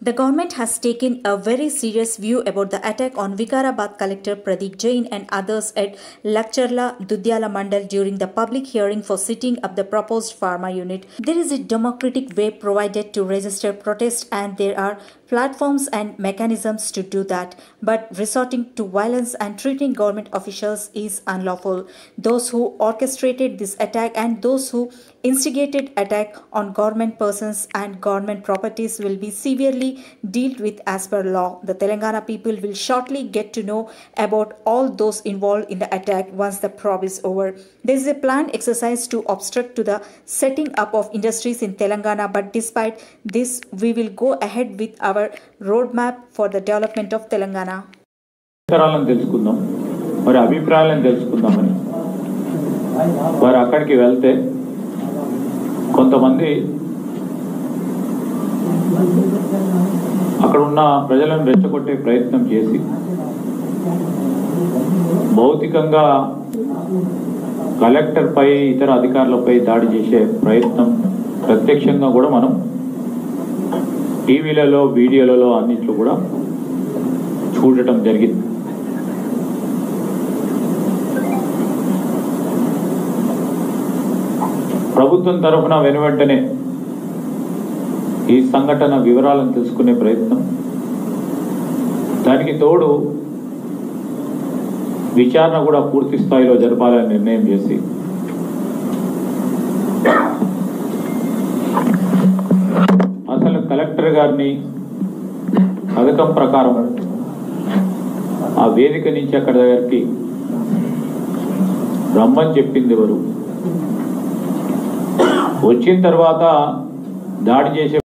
The government has taken a very serious view about the attack on Vikarabad Collector Pradeep Jain and others at Lakcharla Dudyala Mandal during the public hearing for setting up the proposed pharma unit. There is a democratic way provided to register protest and there are platforms and mechanisms to do that, but resorting to violence and treating government officials is unlawful. Those who orchestrated this attack and those who instigated attack on government persons and government properties will be severely dealt with as per law. The Telangana people will shortly get to know about all those involved in the attack once the probe is over. There is a planned exercise to obstruct to the setting up of industries in Telangana, but despite this, we will go ahead with our roadmap for the development of Telangana. మరి అభిప్రాయాలను తెలుసుకుందామని వారు అక్కడికి వెళ్తే కొంతమంది అక్కడ ఉన్న ప్రజలను రెచ్చగొట్టే ప్రయత్నం చేసి భౌతికంగా కలెక్టర్ పై ఇతర అధికారులపై దాడి చేసే ప్రయత్నం ప్రత్యక్షంగా కూడా మనం టీవీలలో వీడియోలలో అన్నిట్లో కూడా చూడటం జరిగింది. ప్రభుత్వం తరఫున వెనువెంటనే ఈ సంఘటన వివరాలను తెలుసుకునే ప్రయత్నం, దానికి తోడు విచారణ కూడా పూర్తి స్థాయిలో జరపాలని నిర్ణయం చేసి అసలు కలెక్టర్ గారిని పథకం ప్రకారం ఆ వేదిక నుంచి అక్కడ దగ్గరికి రమ్మని చెప్పింది ఎవరు, వచ్చిన తర్వాత దాడి చేసే